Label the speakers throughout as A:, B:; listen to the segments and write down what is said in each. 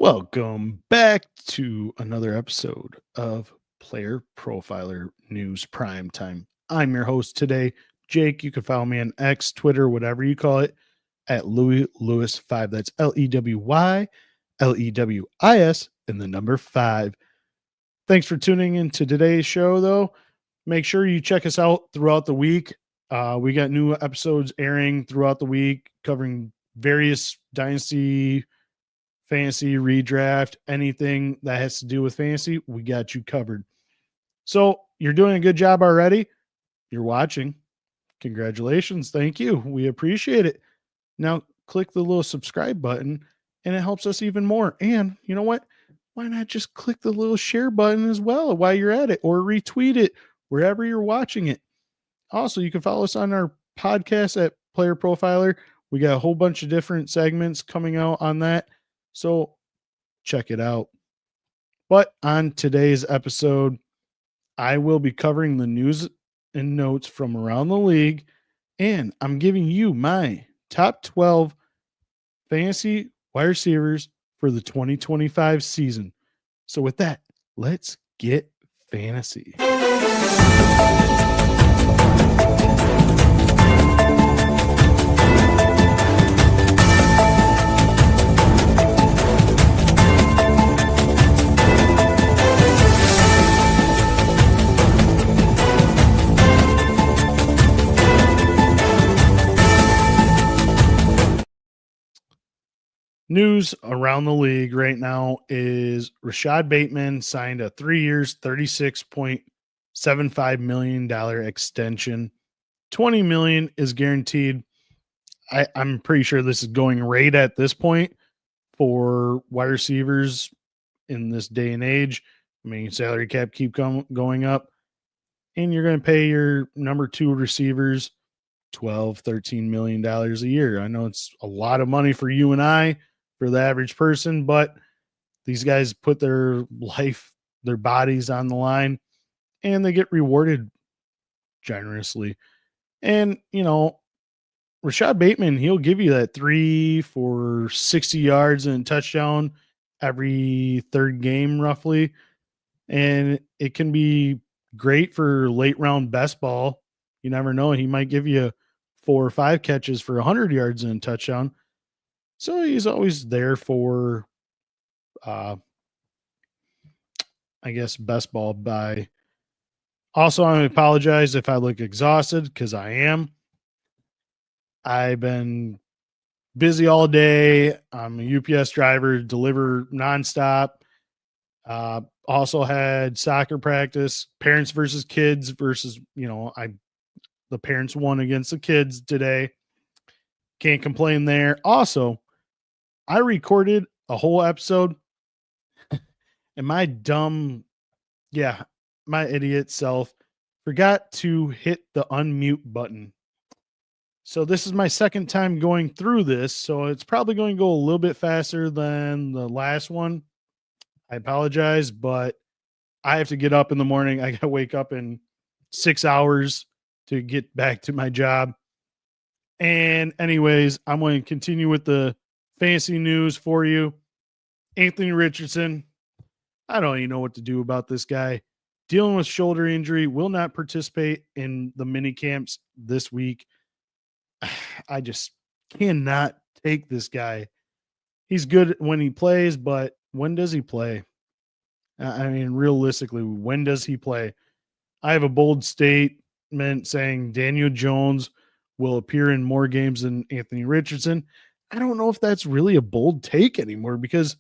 A: Welcome back to another episode of Player Profiler News Primetime. I'm your host today, Jake. You can follow me on X, Twitter, whatever you call it, at Louis Lewis 5. That's LEWIS and the number 5. Thanks for tuning in to today's show, though. Make sure you check us out throughout the week. We got new episodes airing throughout the week covering various Dynasty, fantasy, redraft, anything that has to do with fantasy, we got you covered. So you're doing a good job already. You're watching. Congratulations. Thank you. We appreciate it. Now click the little subscribe button and it helps us even more. And you know what? Why not just click the little share button as well while you're at it, or retweet it wherever you're watching it. Also, you can follow us on our podcast at Player Profiler. We got a whole bunch of different segments coming out on that. So check it out. But on today's episode, I will be covering the news and notes from around the league, and I'm giving you my top 12 fantasy wide receivers for the 2025 season. So with that, let's get fantasy. News around the league right now is Rashod Bateman signed a 3 years, $36.75 million extension. $20 million is guaranteed. I'm pretty sure this is going right at this point for wide receivers in this day and age. I mean, salary cap keep going up, and you're going to pay your number 2 receivers $12-13 million a year. I know it's a lot of money for you and I, for the average person, but these guys put their life, their bodies on the line, and they get rewarded generously. And, you know, Rashod Bateman, he'll give you that 3 for 60 yards and a touchdown every third game, roughly. And it can be great for late round best ball. You never know. He might give you 4 or 5 catches for 100 yards and a touchdown. So he's always there for, I guess, best ball buy. Also, I apologize if I look exhausted, because I am. I've been busy all day. I'm a UPS driver, deliver nonstop. Also had soccer practice, parents versus kids versus, the parents won against the kids today. Can't complain there. Also, I recorded a whole episode and my idiot self forgot to hit the unmute button. So this is my second time going through this, so it's probably going to go a little bit faster than the last one. I apologize, but I have to get up in the morning. I got to wake up in 6 hours to get back to my job. And anyways, I'm going to continue with the fantasy news for you. Anthony Richardson, I don't even know what to do about this guy. Dealing with shoulder injury, will not participate in the mini camps this week. I just cannot take this guy. He's good when he plays, but when does he play? I mean, realistically, when does he play? I have a bold statement saying Daniel Jones will appear in more games than Anthony Richardson. I don't know if that's really a bold take anymore, because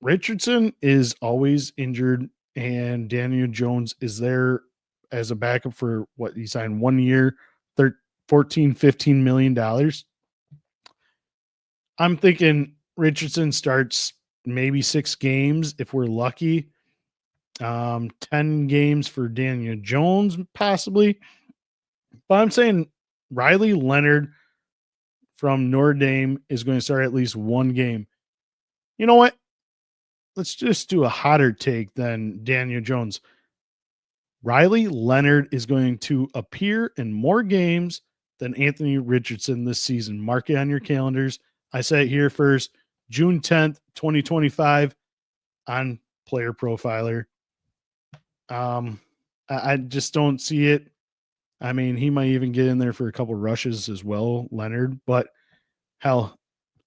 A: Richardson is always injured and Daniel Jones is there as a backup for what he signed 1 year, $14-15 million. I'm thinking Richardson starts maybe 6 games if we're lucky. 10 games for Daniel Jones, possibly. But I'm saying Riley Leonard from Notre Dame is going to start at least 1 game. You know what? Let's just do a hotter take than Daniel Jones. Riley Leonard is going to appear in more games than Anthony Richardson this season. Mark it on your calendars. I say it here first. June 10th, 2025 on Player Profiler. I just don't see it. I mean, he might even get in there for a couple rushes as well, Leonard, but hell,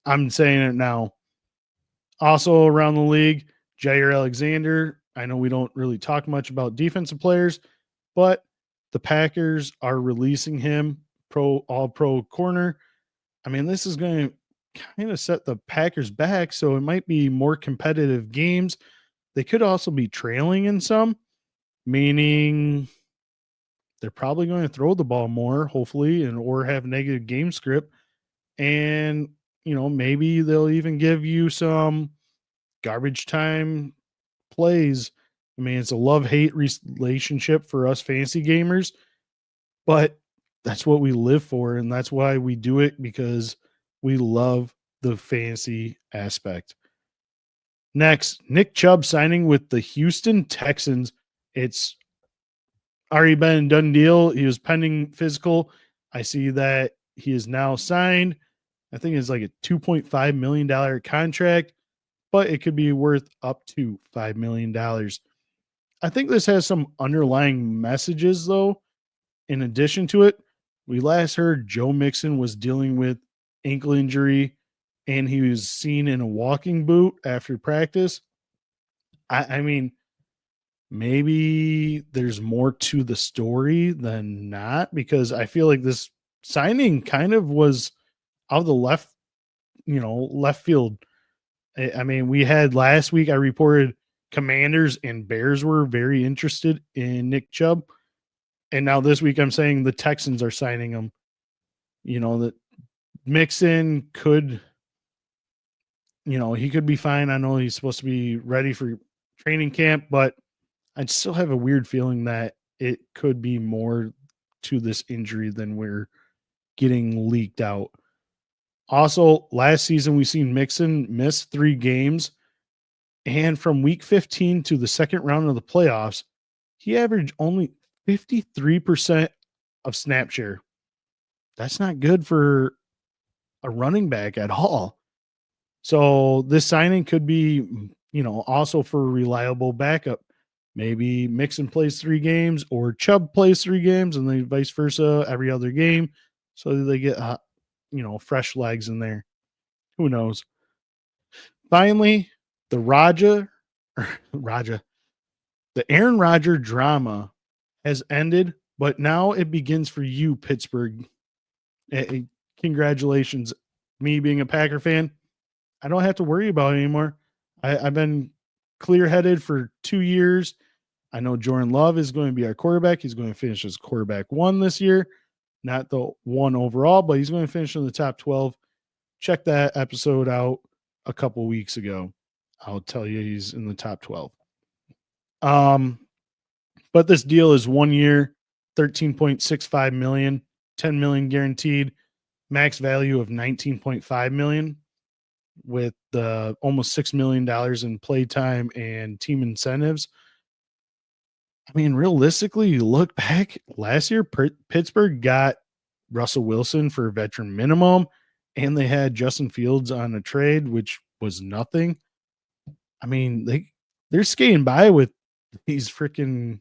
A: I'm saying it now. Also around the league, Jaire Alexander. I know we don't really talk much about defensive players, but the Packers are releasing him, all pro corner. I mean, this is going to kind of set the Packers back, so it might be more competitive games. They could also be trailing in some, meaning they're probably going to throw the ball more, hopefully, and or have negative game script. And, maybe they'll even give you some garbage time plays. I mean, it's a love-hate relationship for us fantasy gamers, but that's what we live for, and that's why we do it, because we love the fantasy aspect. Next, Nick Chubb signing with the Houston Texans. It's already been a done deal. He was pending physical. I see that he is now signed. I think it's like a $2.5 million contract, but it could be worth up to $5 million. I think this has some underlying messages, though. In addition to it, we last heard Joe Mixon was dealing with ankle injury and he was seen in a walking boot after practice. I mean, maybe there's more to the story than not, because I feel like this signing kind of was out of the left field. I mean, we had last week, I reported Commanders and Bears were very interested in Nick Chubb. And now this week I'm saying the Texans are signing him. That Mixon could, he could be fine. I know he's supposed to be ready for training camp, but I still have a weird feeling that it could be more to this injury than we're getting leaked out. Also, last season we seen Mixon miss 3 games, and from week 15 to the second round of the playoffs, he averaged only 53% of snap share. That's not good for a running back at all. So this signing could be, also for a reliable backup. Maybe Mixon plays 3 games or Chubb plays 3 games, and then vice versa every other game, so that they get fresh legs in there. Who knows? Finally, the the Aaron Rodgers drama has ended, but now it begins for you, Pittsburgh. Congratulations. Me being a Packer fan, I don't have to worry about it anymore. I've been clear-headed for 2 years. I know Jordan Love is going to be our quarterback. He's going to finish as quarterback 1 this year. Not the 1 overall, but he's going to finish in the top 12. Check that episode out a couple weeks ago. I'll tell you he's in the top 12. But this deal is 1 year, $13.65 million, $10 million guaranteed, max value of $19.5 million, with almost $6 million in playtime and team incentives. I mean, realistically, you look back last year, Pittsburgh got Russell Wilson for veteran minimum, and they had Justin Fields on a trade, which was nothing. I mean, they're skating by with these freaking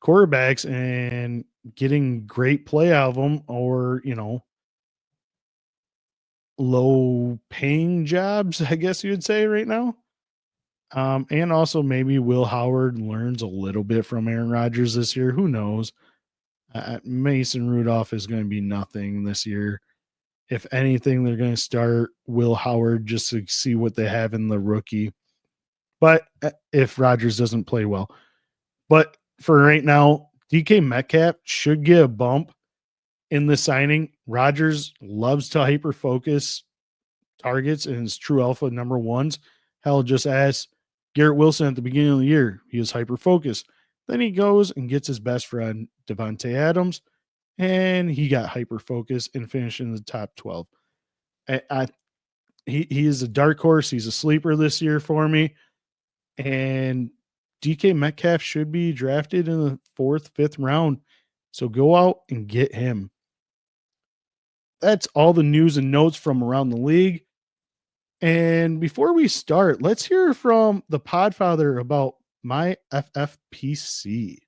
A: quarterbacks and getting great play out of them, or, low paying jobs, I guess you would say right now. And also maybe Will Howard learns a little bit from Aaron Rodgers this year. Who knows? Mason Rudolph is going to be nothing this year. If anything, they're going to start Will Howard just to see what they have in the rookie. But if Rodgers doesn't play well. But for right now, DK Metcalf should get a bump in the signing. Rodgers loves to hyper-focus targets and his true alpha number ones. Hell, just ask Garrett Wilson at the beginning of the year. He was hyper-focused. Then he goes and gets his best friend, Devontae Adams, and he got hyper-focused and finished in the top 12. He is a dark horse. He's a sleeper this year for me. And DK Metcalf should be drafted in the 4th, 5th round. So go out and get him. That's all the news and notes from around the league. And before we start, let's hear from the Podfather about my FFPC.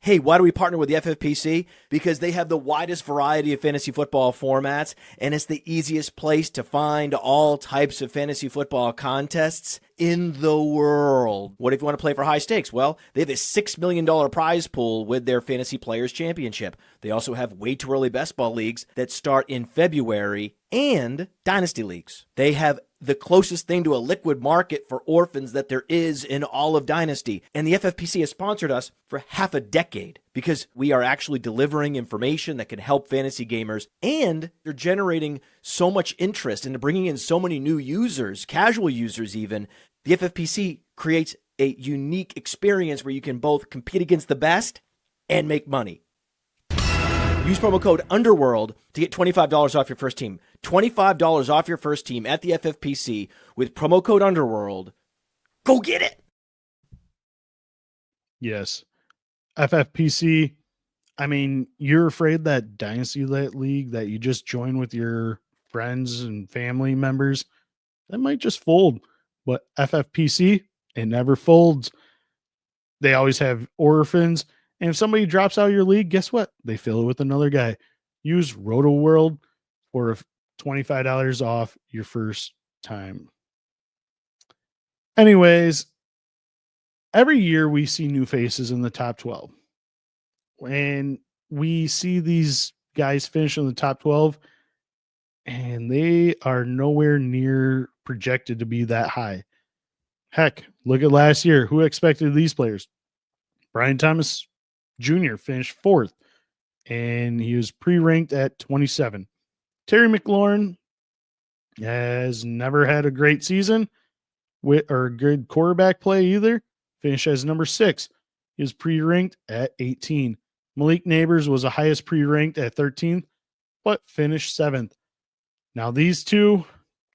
B: Hey, why do we partner with the FFPC? Because they have the widest variety of fantasy football formats, and it's the easiest place to find all types of fantasy football contests in the world. What if you want to play for high stakes? Well, they have a $6 million prize pool with their Fantasy Players Championship. They also have way too early best ball leagues that start in February and dynasty leagues. They have the closest thing to a liquid market for orphans that there is in all of Dynasty. And the FFPC has sponsored us for half a decade because we are actually delivering information that can help fantasy gamers, and they're generating so much interest and bringing in so many new users, casual users even. The FFPC creates a unique experience where you can both compete against the best and make money. Use promo code UNDERWORLD to get $25 off your first team. $25 off your first team at the FFPC with promo code UNDERWORLD. Go get it!
A: Yes. FFPC, I mean, you're afraid that Dynasty League that you just joined with your friends and family members, that might just fold. But FFPC, it never folds. They always have orphans. And if somebody drops out of your league, guess what? They fill it with another guy. Use RotoWorld for $25 off your first time. Anyways, every year we see new faces in the top 12. And we see these guys finish in the top 12, and they are nowhere near projected to be that high. Heck, look at last year. Who expected these players? Brian Thomas Jr. finished 4th, and he was pre-ranked at 27. Terry McLaurin has never had a great season or good quarterback play either. Finished as number 6. He was pre-ranked at 18. Malik Nabers was the highest pre-ranked at 13th, but finished 7th. Now these two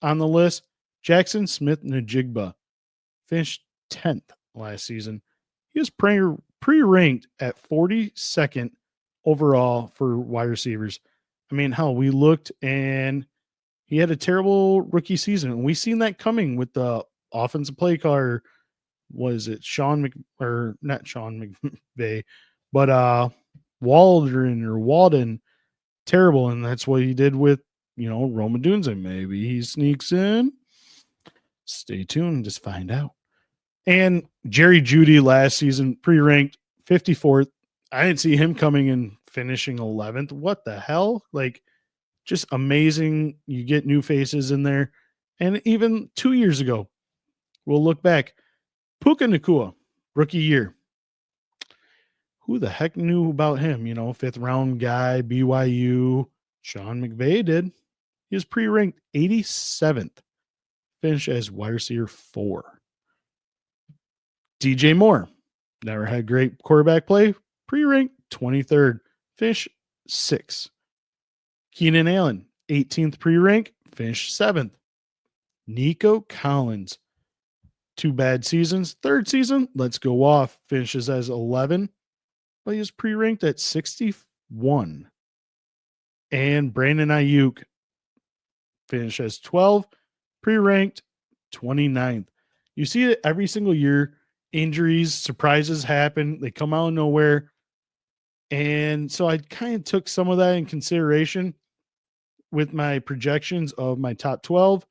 A: on the list, Jackson Smith-Njigba, finished 10th last season. He was pre-ranked at 42nd overall for wide receivers. I mean, hell, we looked and he had a terrible rookie season. And we seen that coming with the offensive play caller. Was it not Sean McVay, but Walden, terrible. And that's what he did with, Roma Dunze. Maybe he sneaks in. Stay tuned and just find out. And Jerry Jeudy last season, pre-ranked 54th. I didn't see him coming and finishing 11th. What the hell? Like, just amazing. You get new faces in there. And even 2 years ago, we'll look back. Puka Nacua, rookie year. Who the heck knew about him? 5th round guy, BYU. Sean McVay did. He was pre-ranked 87th. Finished as wide receiver 4. DJ Moore, never had great quarterback play. Pre-ranked 23rd. Finished 6th. Keenan Allen, 18th pre-rank. Finished 7th. Nico Collins, 2 bad seasons. 3rd season, let's go off. Finishes as 11. But he was pre-ranked at 61. And Brandon Ayuk finished as 12. Pre-ranked 29th. You see it every single year. Injuries, surprises happen. They come out of nowhere. And so I kind of took some of that in consideration with my projections of my top 12.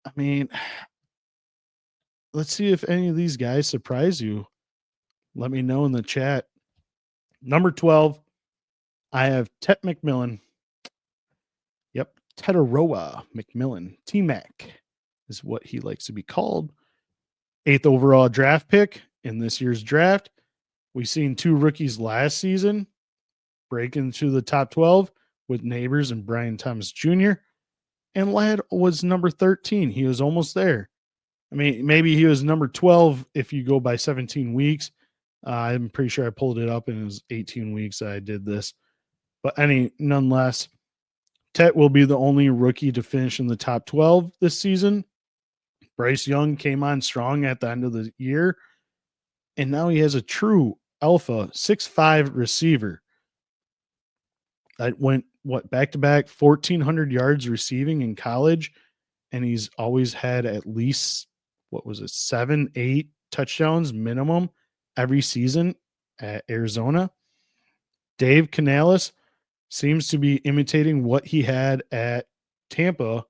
A: I mean, let's see if any of these guys surprise you. Let me know in the chat. Number 12, I have Tet McMillan. Yep, Tetairoa McMillan. T-Mac is what he likes to be called. 8th overall draft pick in this year's draft. We've seen 2 rookies last season break into the top 12 with Nabers and Brian Thomas Jr. And Ladd was number 13. He was almost there. I mean, maybe he was number 12 if you go by 17 weeks. I'm pretty sure I pulled it up and it was 18 weeks that I did this. But nonetheless, Tet will be the only rookie to finish in the top 12 this season. Bryce Young came on strong at the end of the year, and now he has a true alpha 6'5" receiver that went back-to-back 1,400 yards receiving in college and he's always had at least, 7, 8 touchdowns minimum every season at Arizona. Dave Canales seems to be imitating what he had at Tampa,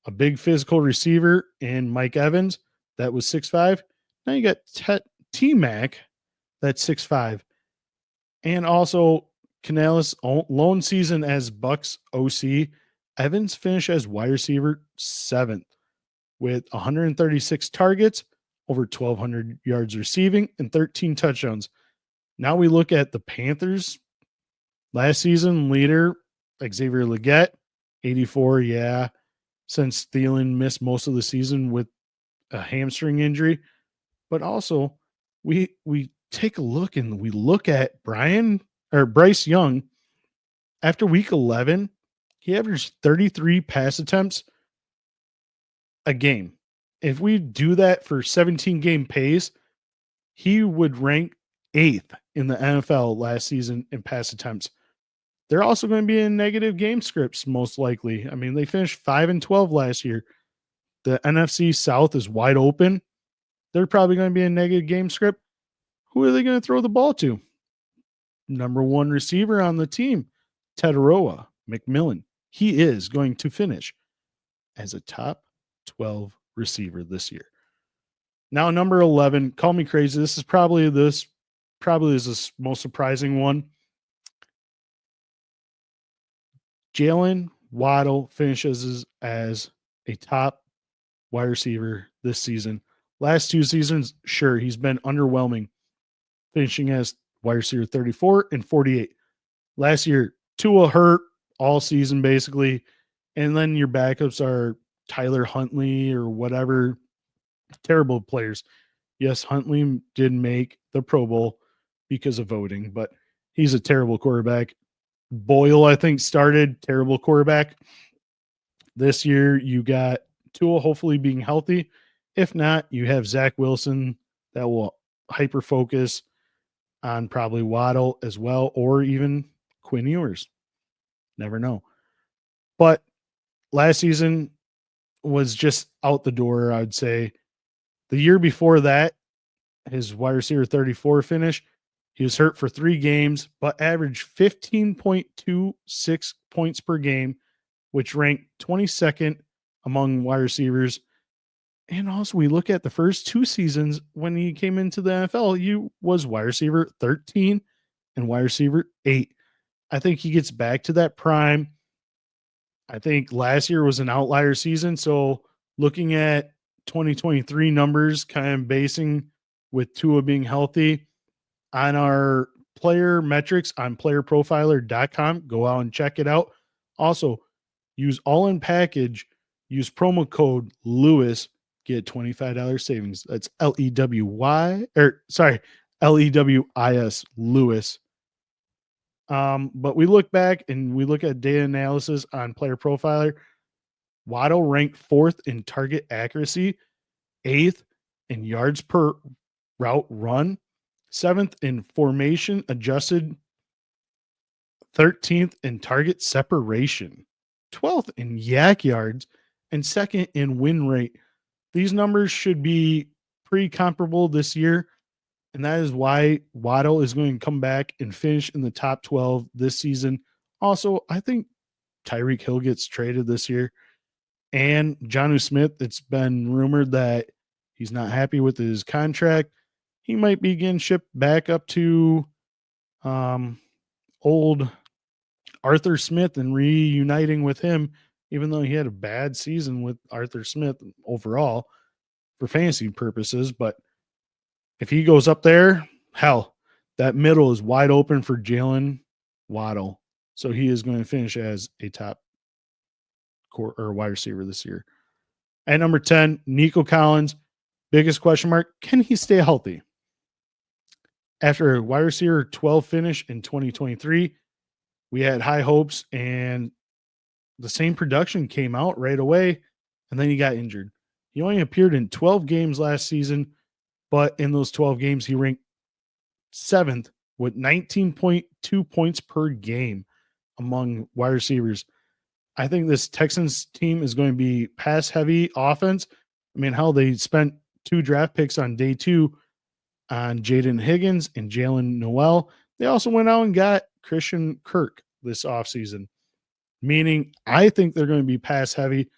A: a big physical receiver in Mike Evans that was 6'5". Now you got T-Mac that's 6'5". And also Canales' lone season as Bucks OC, Evans finished as wide receiver 7th with 136 targets, over 1,200 yards receiving, and 13 touchdowns. Now we look at the Panthers. Last season, leader Xavier Legette, 84, yeah. Since Thielen missed most of the season with a hamstring injury. But also, we take a look and we look at Bryce Young. After week 11, he averaged 33 pass attempts a game. If we do that for 17-game pace, he would rank 8th in the NFL last season in pass attempts. They're also going to be in negative game scripts, most likely. I mean, they finished 5-12 last year. The NFC South is wide open. They're probably going to be in negative game script. Who are they going to throw the ball to? Number 1 receiver on the team, Tetairoa, McMillan. He is going to finish as a top 12 receiver this year. Now, number 11, call me crazy. This is probably is the most surprising one. Jaylen Waddle finishes as a top wide receiver this season. Last 2 seasons, sure, he's been underwhelming, finishing as wide receiver 34 and 48. Last year, Tua hurt all season basically, and then your backups are Tyler Huntley or whatever. Terrible players. Yes, Huntley did make the Pro Bowl because of voting, but he's a terrible quarterback. Boyle, I think, started terrible quarterback. This year, you got Tua hopefully being healthy. If not, you have Zach Wilson that will hyper focus on probably Waddle as well, or even Quinn Ewers. Never know. But last season was just out the door, I'd say. The year before that, his wide receiver 34 finish, he was hurt for 3 games, but averaged 15.26 points per game, which ranked 22nd among wide receivers. And also, we look at the first 2 seasons when he came into the NFL, he was wide receiver 13 and wide receiver 8. I think he gets back to that prime. I think last year was an outlier season. So looking at 2023 numbers, kind of basing with Tua being healthy on our player metrics on playerprofiler.com. Go out and check it out. Also, use all-in package, use promo code Lewis, get $25 savings. That's Lewis, Lewis. But we look back and we look at data analysis on Player Profiler. Waddle ranked 4th in target accuracy, 8th in yards per route run, 7th in formation adjusted, 13th in target separation, 12th in yak yards, and 2nd in win rate. These numbers should be pretty comparable this year, and that is why Waddle is going to come back and finish in the top 12 this season. Also, I think Tyreek Hill gets traded this year. And Jonnu Smith, it's been rumored that he's not happy with his contract. He might be getting shipped back up to old Arthur Smith and reuniting with him, even though he had a bad season with Arthur Smith overall for fantasy purposes. But if he goes up there, hell, that middle is wide open for Jaylen Waddle. So he is going to finish as a top wide receiver this year. At number 10, Nico Collins. Biggest question mark, can he stay healthy? After a wide receiver 12 finish in 2023, we had high hopes and the same production came out right away, and then he got injured. He only appeared in 12 games last season, but in those 12 games, he ranked 7th with 19.2 points per game among wide receivers. I think this Texans team is going to be pass heavy offense. I mean, how they spent 2 draft picks on day 2 on Jaden Higgins and Jaylen Noel. They also went out and got Christian Kirk this offseason, meaning I think they're going to be pass heavy.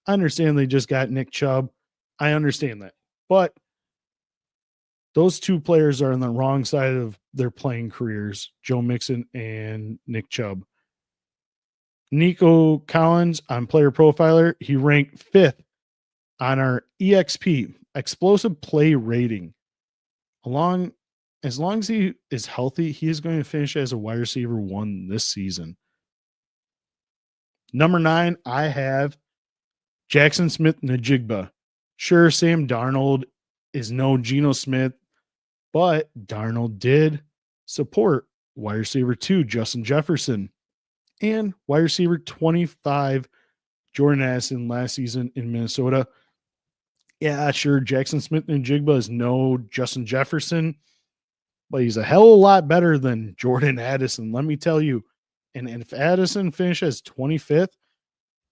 A: I understand they just got Nick Chubb. I understand that. But those 2 players are on the wrong side of their playing careers, Joe Mixon and Nick Chubb. Nico Collins on Player Profiler, he ranked 5th on our EXP, explosive play rating. As long as he is healthy, he is going to finish as a wide receiver 1 this season. Number 9, I have Jackson Smith-Njigba. Sure, Sam Darnold is no Geno Smith, but Darnold did support wide receiver 2, Justin Jefferson, and wide receiver 25, Jordan Addison last season in Minnesota. Yeah, sure, Jackson Smith-Njigba is no Justin Jefferson, but he's a hell of a lot better than Jordan Addison, let me tell you. And if Addison finishes 25th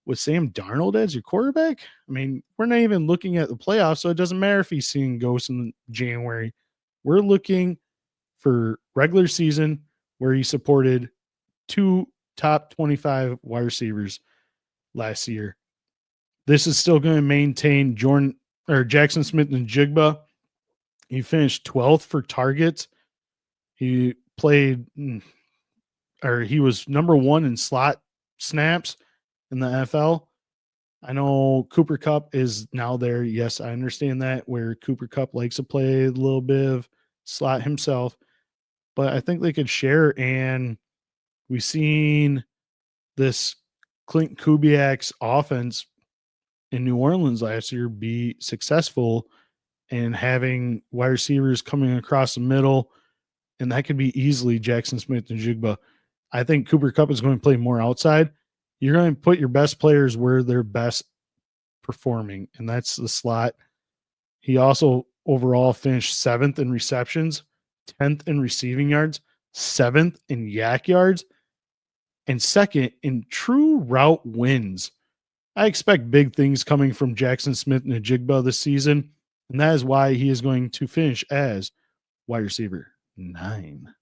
A: with Sam Darnold as your quarterback, I mean, we're not even looking at the playoffs, so it doesn't matter if he's seeing ghosts in January. We're looking for regular season where he supported 2 top 25 wide receivers last year. This is still going to maintain Jackson Smith-Njigba. He finished 12th for targets. He was number 1 in slot snaps in the NFL. I know Cooper Kupp is now there. Yes, I understand that, where Cooper Kupp likes to play a little bit of slot himself, but I think they could share. And we've seen this Clint Kubiak's offense in New Orleans last year be successful and having wide receivers coming across the middle, and that could be easily Jackson Smith-Njigba. I think Cooper Kupp is going to play more outside. You're going to put your best players where they're best performing, and that's the slot. He also overall finished 7th in receptions, 10th in receiving yards, 7th in yak yards, and 2nd in true route wins. I expect big things coming from Jackson Smith-Njigba this season, and that is why he is going to finish as wide receiver 9.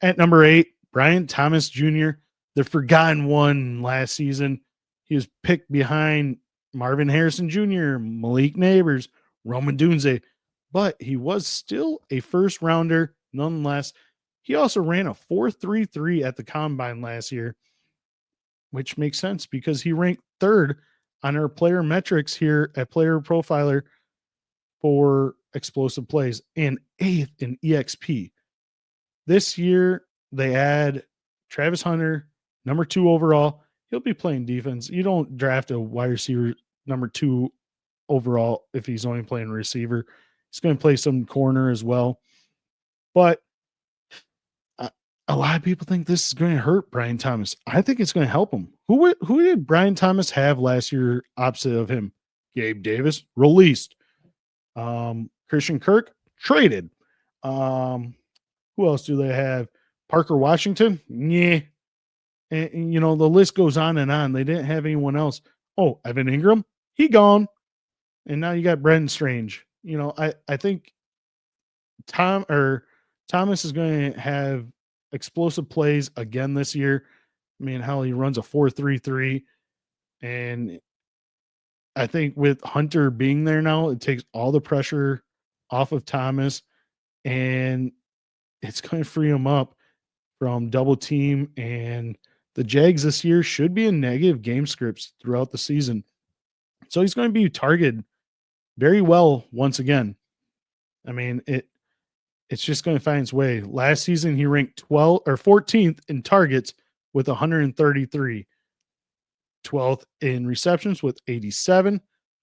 A: At number 8, Brian Thomas Jr., the forgotten one last season. He was picked behind Marvin Harrison Jr., Malik Nabers, Roman Dunze, but he was still a first rounder nonetheless. He also ran a 4.33 at the combine last year, which makes sense because he ranked 3rd on our player metrics here at Player Profiler for explosive plays and 8th in EXP. This year, they add Travis Hunter, number 2 overall. He'll be playing defense. You don't draft a wide receiver number 2 overall if he's only playing receiver. He's going to play some corner as well. But a lot of people think this is going to hurt Brian Thomas. I think it's going to help him. Who did Brian Thomas have last year opposite of him? Gabe Davis, released. Christian Kirk, traded. Who else do they have? Parker Washington? Yeah. And, the list goes on and on. They didn't have anyone else. Oh, Evan Ingram? He gone. And now you got Brendan Strange. I think Thomas is going to have explosive plays again this year. I mean, how he runs a 4.33. And I think with Hunter being there now, it takes all the pressure off of Thomas, and it's going to free him up from double team. And the Jags this year should be in negative game scripts throughout the season. So he's going to be targeted very well once again. I mean, it's just going to find its way. Last season, he ranked 14th in targets with 133, 12th in receptions with 87,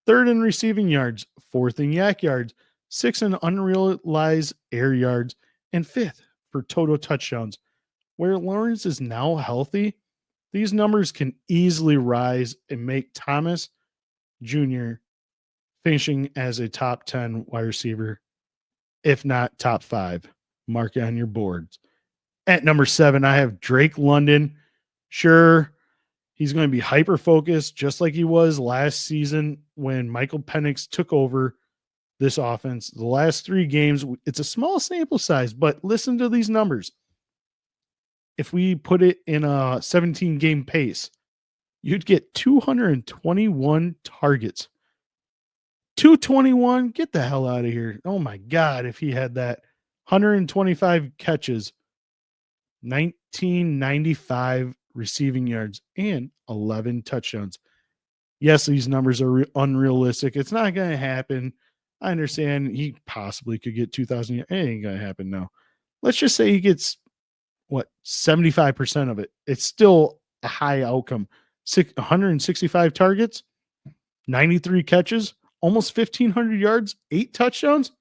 A: 3rd in receiving yards, 4th in yak yards, 6th in unrealized air yards, and 5th for total touchdowns. Where Lawrence is now healthy, these numbers can easily rise and make Thomas Jr. finishing as a top 10 wide receiver, if not top 5. Mark it on your boards. At number 7, I have Drake London. Sure, He's going to be hyper-focused, just like he was last season when Michael Penix took over this offense. The last 3 games, it's a small sample size, but listen to these numbers. If we put it in a 17-game pace, you'd get 221 targets. 221, get the hell out of here. Oh my God, if he had that. 125 catches, 1995 receiving yards, and 11 touchdowns. Yes, these numbers are unrealistic. It's not going to happen. I understand he possibly could get 2,000 yards. It ain't going to happen now. Let's just say he gets, 75% of it. It's still a high outcome. 165 targets, 93 catches, almost 1,500 yards, 8 touchdowns.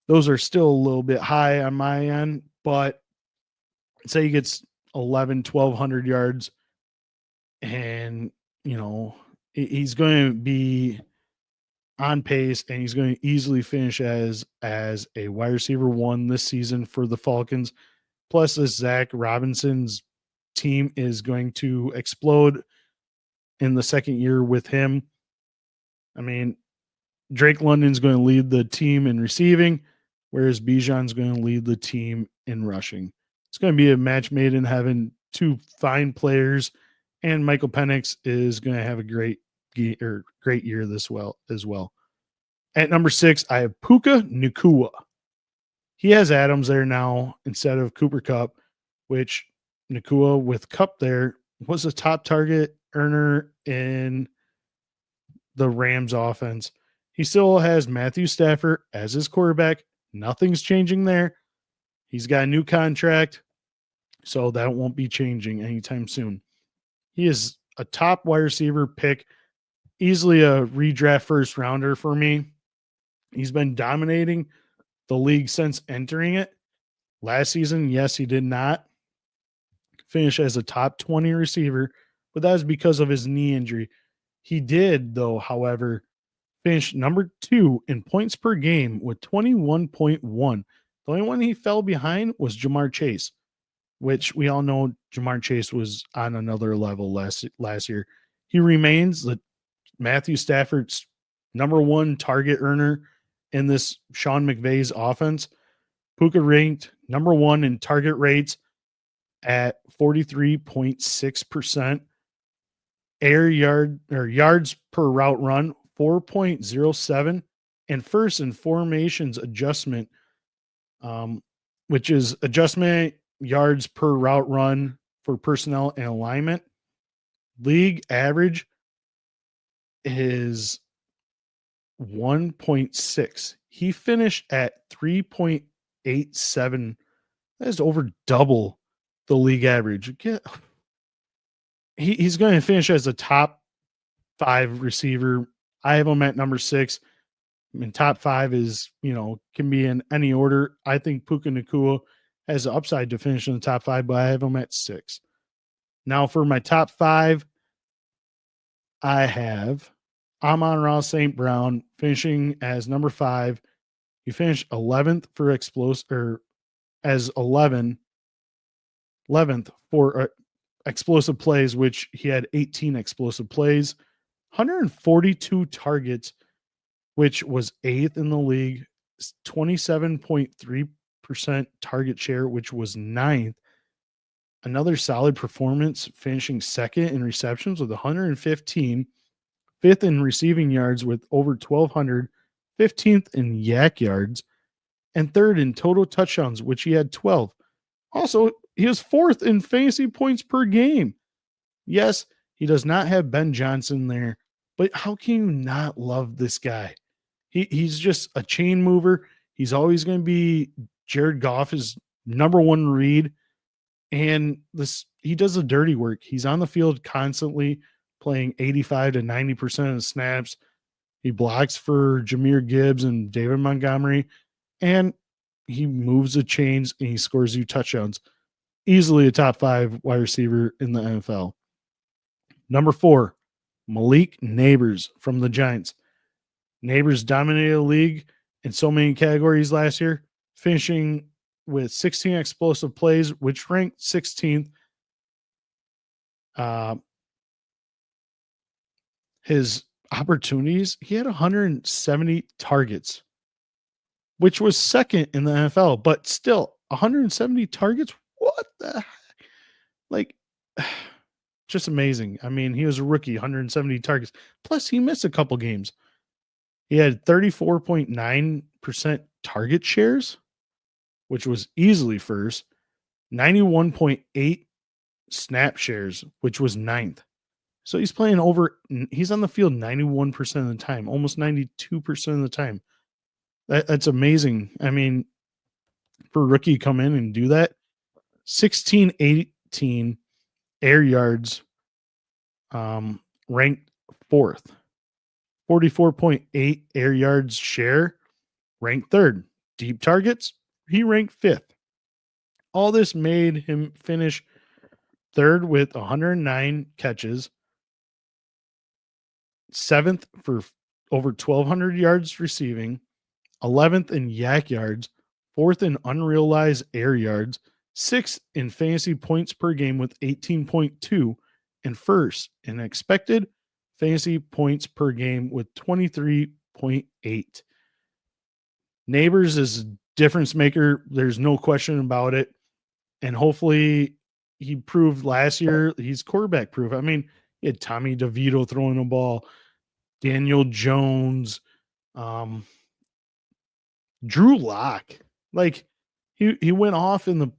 A: Those are still a little bit high on my end, but say he gets 1,200 yards and, he's going to be on pace and he's going to easily finish as a wide receiver 1 this season for the Falcons. Plus, this Zach Robinson's team is going to explode in the second year with him. I mean, Drake London's going to lead the team in receiving, whereas Bijan's going to lead the team in rushing. It's going to be a match made in heaven. 2 fine players, and Michael Penix is going to have a great year as well. At number 6, I have Puka Nacua. He has Adams there now instead of Cooper Kupp, which Nacua with Kupp there was a top target earner in the Rams offense. He still has Matthew Stafford as his quarterback. Nothing's changing there. He's got a new contract, so that won't be changing anytime soon. He is a top wide receiver pick, easily a redraft first rounder for me. He's been dominating the league since entering it. Last season, yes, he did not finish as a top 20 receiver, but that was because of his knee injury. He did, though, however, finish number 2 in points per game with 21.1. The only one he fell behind was Jamar Chase, which we all know Jamar Chase was on another level last year. He remains the Matthew Stafford's number 1 target earner in this Sean McVay's offense. Puka ranked number 1 in target rates at 43.6%. Yards per route run, 4.07, and first in formations adjustment, which is adjustment yards per route run for personnel and alignment. League average is 1.6. He finished at 3.87. That is over double the league average. He's going to finish as a top 5 receiver. I have him at number 6. I mean, top 5 is, can be in any order. I think Puka Nacua has the upside to finish in the top 5, but I have him at 6. Now for my top 5, I have Amon-Ra St. Brown finishing as number 5. He finished 11th for as 11th for explosive plays, which he had 18 explosive plays, 142 targets, which was 8th in the league, 27.3% target share, which was 9th. Another solid performance, finishing 2nd in receptions with 115, 5th in receiving yards with over 1,200, 15th in yak yards, and 3rd in total touchdowns, which he had 12. Also, he was 4th in fantasy points per game. Yes, he does not have Ben Johnson there, but how can you not love this guy? He's just a chain mover. He's always going to be Jared Goff's number 1 read. And he does the dirty work. He's on the field constantly, playing 85 to 90% of the snaps. He blocks for Jahmyr Gibbs and David Montgomery, and he moves the chains and he scores you touchdowns. Easily a top 5 wide receiver in the NFL. Number 4, Malik Nabers from the Giants. Nabers dominated the league in so many categories last year, finishing with 16 explosive plays, which ranked 16th. His opportunities, he had 170 targets, which was second in the NFL, but still 170 targets. What the heck? Like, just amazing. I mean, he was a rookie, 170 targets. Plus, he missed a couple games. He had 34.9% target shares, which was easily first, 91.8 snap shares, which was ninth. So he's playing he's on the field 91% of the time, almost 92% of the time. That's amazing. I mean, for a rookie to come in and do that, 16-18 air yards, ranked fourth. 44.8 air yards share, ranked third. Deep targets, he ranked fifth. All this made him finish third with 109 catches, seventh for over 1,200 yards receiving, 11th in yak yards, fourth in unrealized air yards, sixth in fantasy points per game with 18.2, and first in expected fantasy points per game with 23.8. Nabers is a difference maker. There's no question about it. And hopefully he proved last year he's quarterback proof. I mean, he had Tommy DeVito throwing the ball, Daniel Jones, Drew Lock. Like he went off in the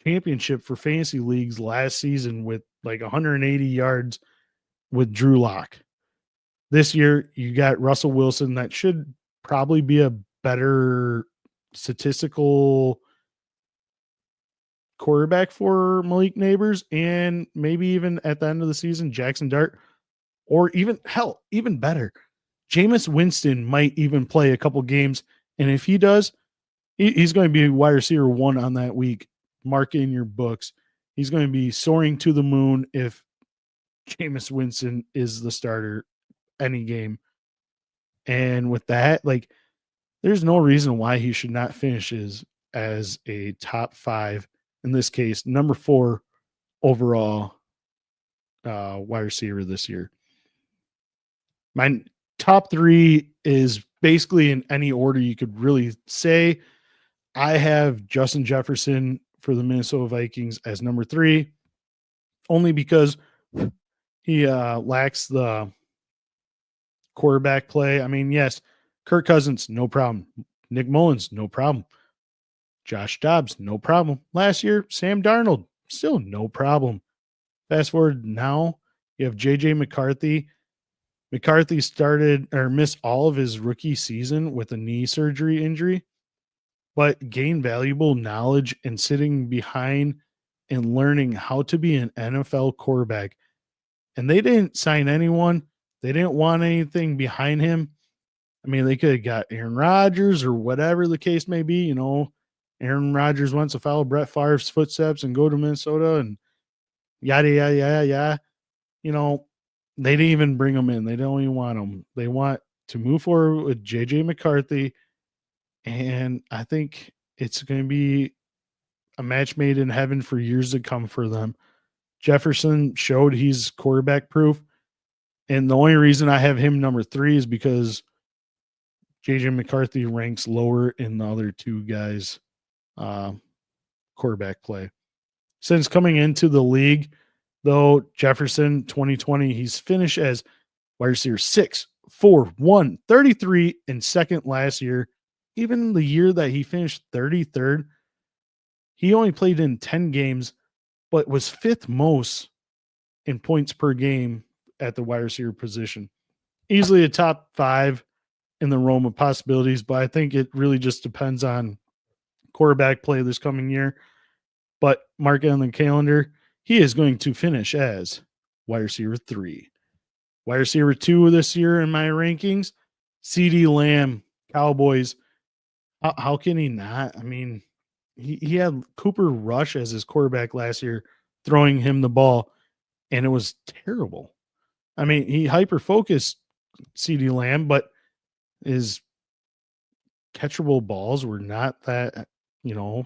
A: championship for fantasy leagues last season with like 180 yards with Drew Lock. This year you got Russell Wilson that should probably be a better statistical quarterback for Malik Nabers, and maybe even at the end of the season, Jackson Dart, or even better, Jameis Winston might even play a couple games. And if he does, he's going to be wide receiver 1 on that week. Mark it in your books. He's going to be soaring to the moon if Jameis Winston is the starter any game. And with that, like, there's no reason why he should not finish as a top 5, in this case, number 4 overall wide receiver this year. My top 3 is basically in any order you could really say. I have Justin Jefferson for the Minnesota Vikings as number 3, only because he lacks the quarterback play. I mean, yes, Kirk Cousins, no problem. Nick Mullins, no problem. Josh Dobbs, no problem. Last year, Sam Darnold, still no problem. Fast forward now, you have J.J. McCarthy. McCarthy missed all of his rookie season with a knee surgery injury, but gained valuable knowledge and sitting behind and learning how to be an NFL quarterback. And they didn't sign anyone. They didn't want anything behind him. I mean, they could have got Aaron Rodgers or whatever the case may be. You know, Aaron Rodgers wants to follow Brett Favre's footsteps and go to Minnesota and yada, yada, yada, yada. You know, they didn't even bring him in. They don't even want him. They want to move forward with J.J. McCarthy. And I think it's going to be a match made in heaven for years to come for them. Jefferson showed he's quarterback proof. And the only reason I have him number 3 is because J.J. McCarthy ranks lower in the other 2 guys' quarterback play. Since coming into the league, though, Jefferson 2020, he's finished as wide receiver 6, 4, 1, 33, and second last year. Even the year that he finished 33rd, he only played in 10 games, but was 5th most in points per game at the wide receiver position. Easily a top 5 in the realm of possibilities, but I think it really just depends on quarterback play this coming year. But mark it on the calendar, he is going to finish as wide receiver 3. Wide receiver 2 this year in my rankings, CeeDee Lamb, Cowboys. How can he not? I mean, he had Cooper Rush as his quarterback last year, throwing him the ball, and it was terrible. I mean, he hyper-focused CeeDee Lamb, but his catchable balls were not that,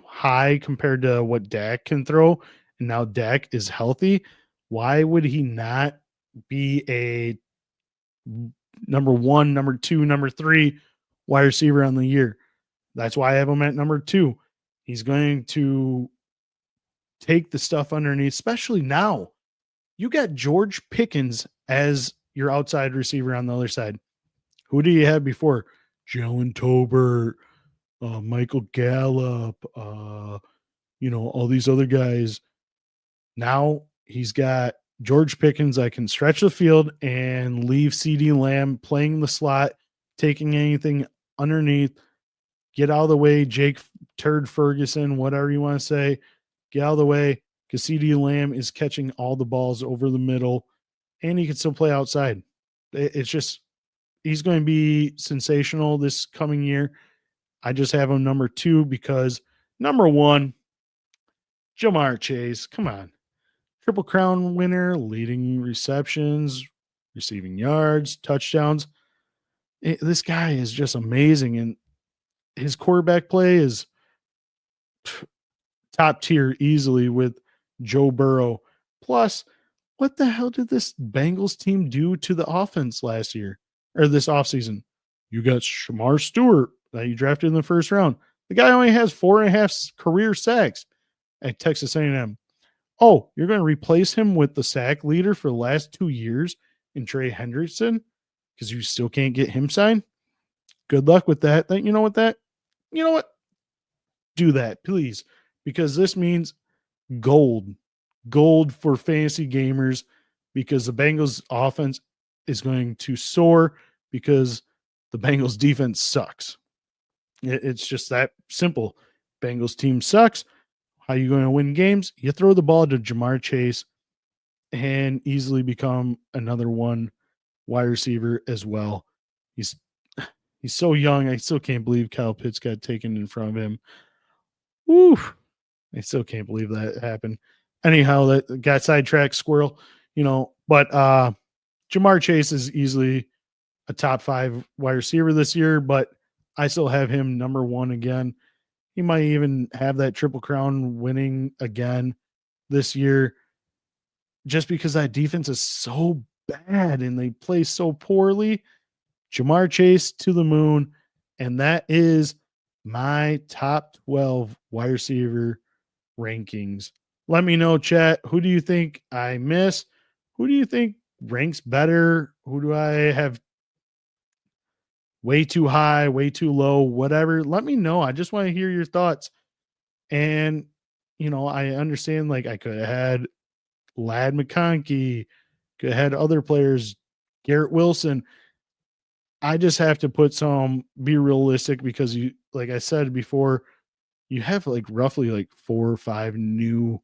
A: high compared to what Dak can throw. And now Dak is healthy. Why would he not be a number 1, number 2, number 3 wide receiver on the year? That's why I have him at number 2. He's going to take the stuff underneath, especially now. You got George Pickens as your outside receiver on the other side. Who do you have before? Jalen Tolbert, Michael Gallup, all these other guys. Now he's got George Pickens. I can stretch the field and leave CeeDee Lamb playing the slot, taking anything underneath. Get out of the way, Jake Turd Ferguson, whatever you want to say. Get out of the way because CeeDee Lamb is catching all the balls over the middle, and he can still play outside. It's just, he's going to be sensational this coming year. I just have him number 2 because number 1, Jamar Chase. Come on. Triple Crown winner, leading receptions, receiving yards, touchdowns. This guy is just amazing, and his quarterback play is top tier easily with Joe Burrow. Plus, what the hell did this Bengals team do to the offense last year or this offseason? You got Shamar Stewart that you drafted in the first round. The guy only has 4.5 career sacks at Texas A&M. Oh, you're going to replace him with the sack leader for the last 2 years in Trey Hendrickson because you still can't get him signed? Good luck with that. You know what? Do that, please, because this means gold for fantasy gamers, because the Bengals offense is going to soar because the Bengals defense sucks. It's just that simple. Bengals team sucks. How are you going to win games? You throw the ball to Jamar Chase and easily become another one wide receiver as well. He's so young. I still can't believe Kyle Pitts got taken in front of him. Woo! I still can't believe that happened. Anyhow, that got sidetracked, squirrel, but Jamar Chase is easily a top 5 wide receiver this year, but I still have him number 1 again. He might even have that Triple Crown winning again this year just because that defense is so bad and they play so poorly. Jamar Chase to the moon, and that is my top 12 wide receiver rankings. Let me know, chat. Who do you think I miss? Who do you think ranks better? Who do I have way too high, way too low, whatever? Let me know. I just want to hear your thoughts. And, I understand, like, I could have had Ladd McConkey, could have had other players, Garrett Wilson. I just have to be realistic because like I said before, you have roughly 4 or 5 new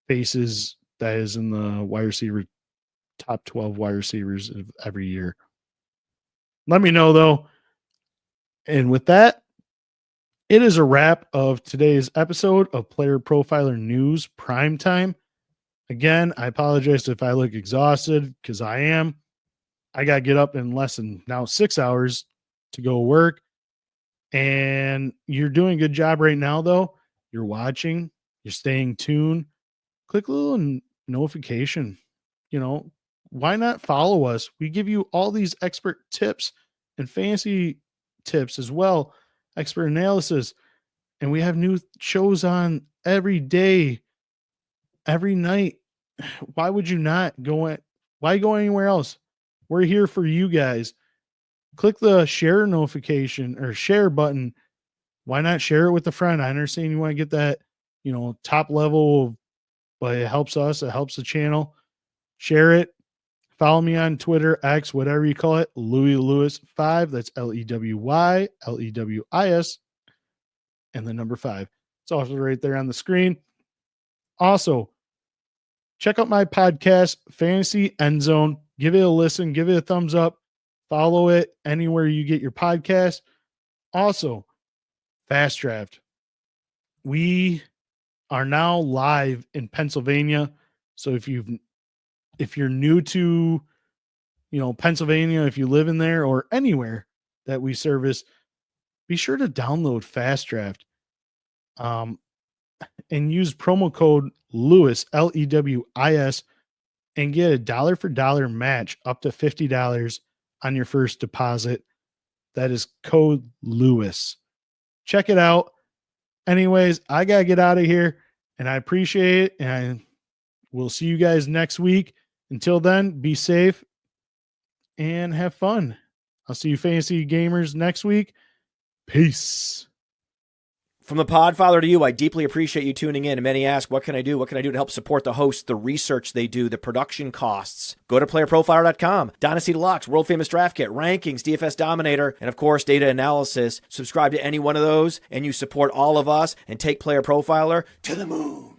A: faces that is in the wide receiver, top 12 wide receivers of every year. Let me know though. And with that, it is a wrap of today's episode of Player Profiler News Primetime. Again, I apologize if I look exhausted because I am. I got to get up in less than now 6 hours to go work. And you're doing a good job right now, though. You're watching, you're staying tuned. Click a little notification. Why not follow us? We give you all these expert tips and fancy tips as well, expert analysis. And we have new shows on every day, every night. Why would you not why go anywhere else? We're here for you guys. Click the share notification or share button. Why not share it with a friend? I understand you want to get that, top level, but it helps us. It helps the channel. Share it. Follow me on Twitter, X, whatever you call it. Louis Lewis 5. That's LEWY, LEWIS, and the number 5. It's also right there on the screen. Also, check out my podcast, Fantasy End Zone. Give it a listen. Give it a thumbs up. Follow it anywhere you get your podcast. Also, Fast Draft. We are now live in Pennsylvania. So if you're new to, Pennsylvania, if you live in there or anywhere that we service, be sure to download Fast Draft. And use promo code Lewis, LEWIS, and get a dollar for dollar match up to $50 on your first deposit. That is code Lewis. Check it out. Anyways, I got to get out of here, and I appreciate it, and we'll see you guys next week. Until then, be safe and have fun. I'll see you fantasy gamers next week. Peace.
B: From the Podfather to you, I deeply appreciate you tuning in. And many ask, what can I do? What can I do to help support the hosts, the research they do, the production costs? Go to playerprofiler.com, Dynasty Deluxe, World Famous Draft Kit, Rankings, DFS Dominator, and of course, data analysis. Subscribe to any one of those, and you support all of us and take Player Profiler to the moon.